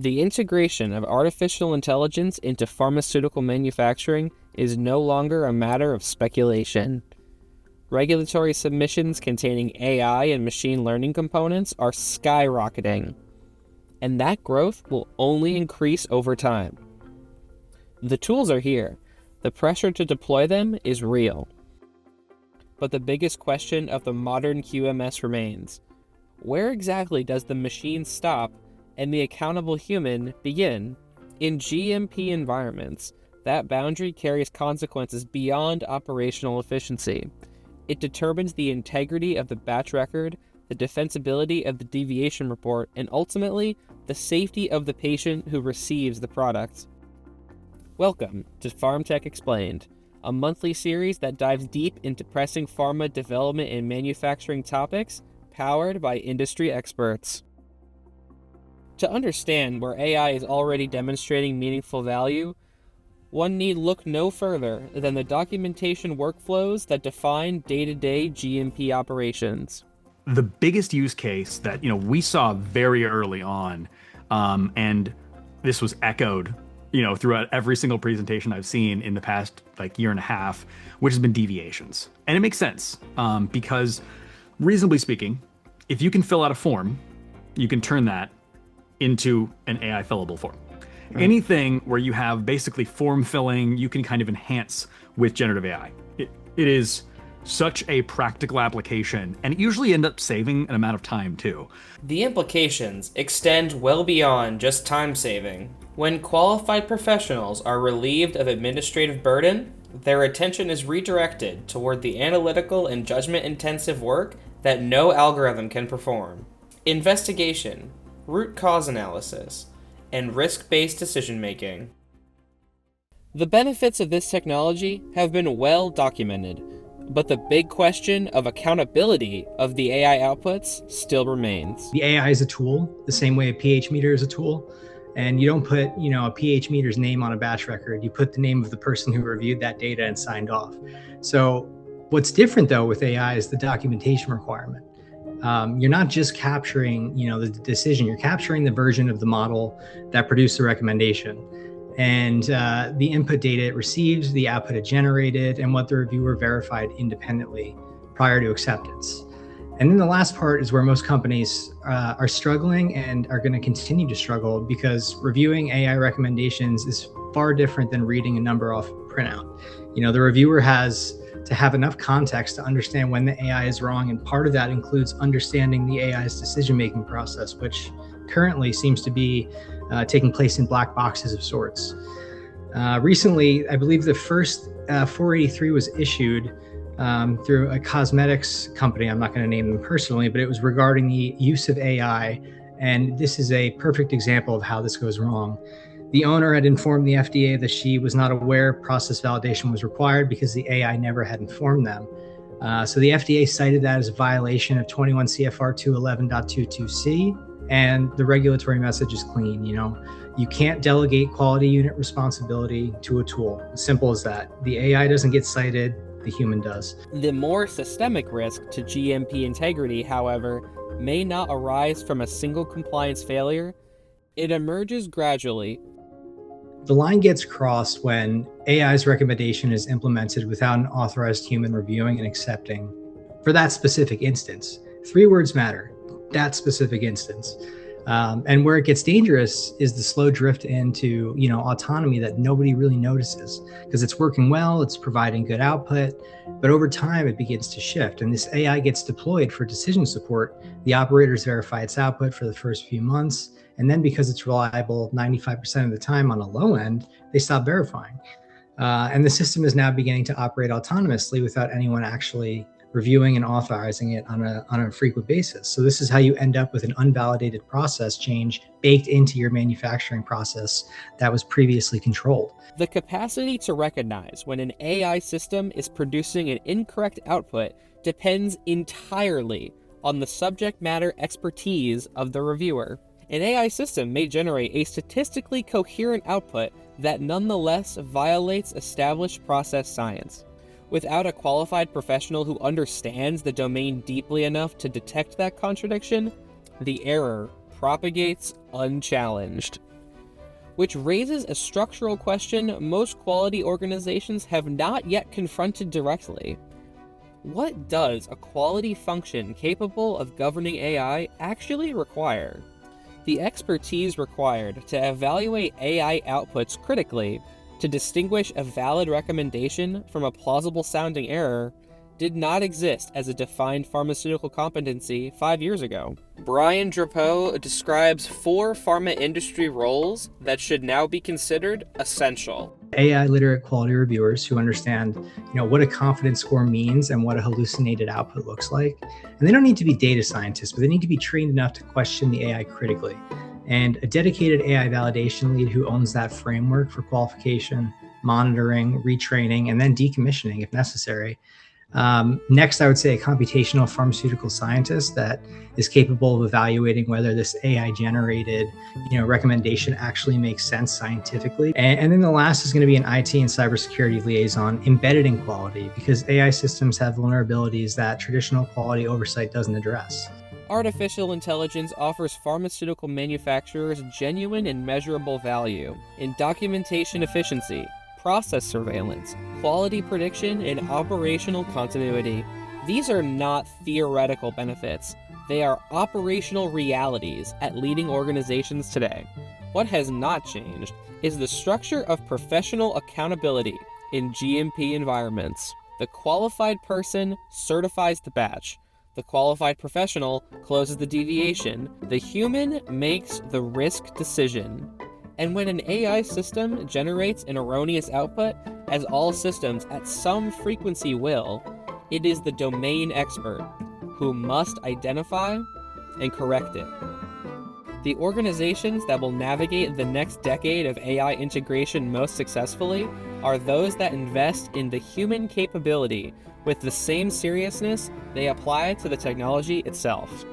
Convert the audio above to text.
The integration of artificial intelligence into pharmaceutical manufacturing is no longer a matter of speculation. Regulatory submissions containing AI and machine learning components are skyrocketing, and that growth will only increase over time. The tools are here. The pressure to deploy them is real. But the biggest question of the modern QMS remains: where exactly does the machine stop and the accountable human begin? In GMP environments, that boundary carries consequences beyond operational efficiency. It determines the integrity of the batch record, the defensibility of the deviation report, and ultimately, the safety of the patient who receives the product. Welcome to PharmTech Explained, a monthly series that dives deep into pressing pharma development and manufacturing topics, powered by industry experts. To understand where AI is already demonstrating meaningful value, one need look no further than the documentation workflows that define day-to-day GMP operations. The biggest use case that we saw very early on, and this was echoed throughout every single presentation I've seen in the past year and a half, which has been deviations. And it makes sense because, reasonably speaking, if you can fill out a form, you can turn that into an AI fillable form. Right. Anything where you have basically form filling, you can kind of enhance with generative AI. It is such a practical application, and it usually ends up saving an amount of time too. The implications extend well beyond just time saving. When qualified professionals are relieved of administrative burden, their attention is redirected toward the analytical and judgment-intensive work that no algorithm can perform. Investigation, root cause analysis, and risk-based decision-making. The benefits of this technology have been well documented, but the big question of accountability of the AI outputs still remains. The AI is a tool, the same way a pH meter is a tool. And you don't put, a pH meter's name on a batch record. You put the name of the person who reviewed that data and signed off. So what's different though with AI is the documentation requirement. You're not just capturing, the decision, you're capturing the version of the model that produced the recommendation. And the input data it receives, the output it generated, and what the reviewer verified independently prior to acceptance. And then the last part is where most companies are struggling and are going to continue to struggle, because reviewing AI recommendations is far different than reading a number off a printout. The reviewer has to have enough context to understand when the AI is wrong, and part of that includes understanding the AI's decision-making process, which currently seems to be taking place in black boxes of sorts. Recently, I believe the first 483 was issued through a cosmetics company. I'm not going to name them personally, but it was regarding the use of AI. And this is a perfect example of how this goes wrong. The owner had informed the FDA that she was not aware process validation was required because the AI never had informed them. So the FDA cited that as a violation of 21 CFR 211.22c. And the regulatory message is clean. You can't delegate quality unit responsibility to a tool. As simple as that. The AI doesn't get cited, the human does. The more systemic risk to GMP integrity, however, may not arise from a single compliance failure. It emerges gradually. The line gets crossed when AI's recommendation is implemented without an authorized human reviewing and accepting. For that specific instance, 3 words matter: that specific instance. And where it gets dangerous is the slow drift into, autonomy that nobody really notices, because it's working well, it's providing good output, but over time it begins to shift. And this AI gets deployed for decision support. The operators verify its output for the first few months, and then because it's reliable 95% of the time on a low end, they stop verifying. And the system is now beginning to operate autonomously without anyone actually reviewing and authorizing it on a frequent basis. So this is how you end up with an unvalidated process change baked into your manufacturing process that was previously controlled. The capacity to recognize when an AI system is producing an incorrect output depends entirely on the subject matter expertise of the reviewer. An AI system may generate a statistically coherent output that nonetheless violates established process science. Without a qualified professional who understands the domain deeply enough to detect that contradiction, the error propagates unchallenged. which raises a structural question most quality organizations have not yet confronted directly. What does a quality function capable of governing AI actually require? The expertise required to evaluate AI outputs critically, to distinguish a valid recommendation from a plausible-sounding error, did not exist as a defined pharmaceutical competency 5 years ago. Brian Drapeau describes 4 pharma industry roles that should now be considered essential. AI literate quality reviewers who understand, what a confidence score means and what a hallucinated output looks like. And they don't need to be data scientists, but they need to be trained enough to question the AI critically. And a dedicated AI validation lead who owns that framework for qualification, monitoring, retraining, and then decommissioning if necessary. Next, I would say a computational pharmaceutical scientist that is capable of evaluating whether this AI generated, recommendation actually makes sense scientifically. And then the last is going to be an IT and cybersecurity liaison embedded in quality, because AI systems have vulnerabilities that traditional quality oversight doesn't address. Artificial intelligence offers pharmaceutical manufacturers genuine and measurable value in documentation efficiency, process surveillance, quality prediction, and operational continuity. These are not theoretical benefits. They are operational realities at leading organizations today. What has not changed is the structure of professional accountability in GMP environments. The qualified person certifies the batch. The qualified professional closes the deviation. The human makes the risk decision. And when an AI system generates an erroneous output, as all systems at some frequency will, it is the domain expert who must identify and correct it. The organizations that will navigate the next decade of AI integration most successfully are those that invest in the human capability with the same seriousness they apply to the technology itself.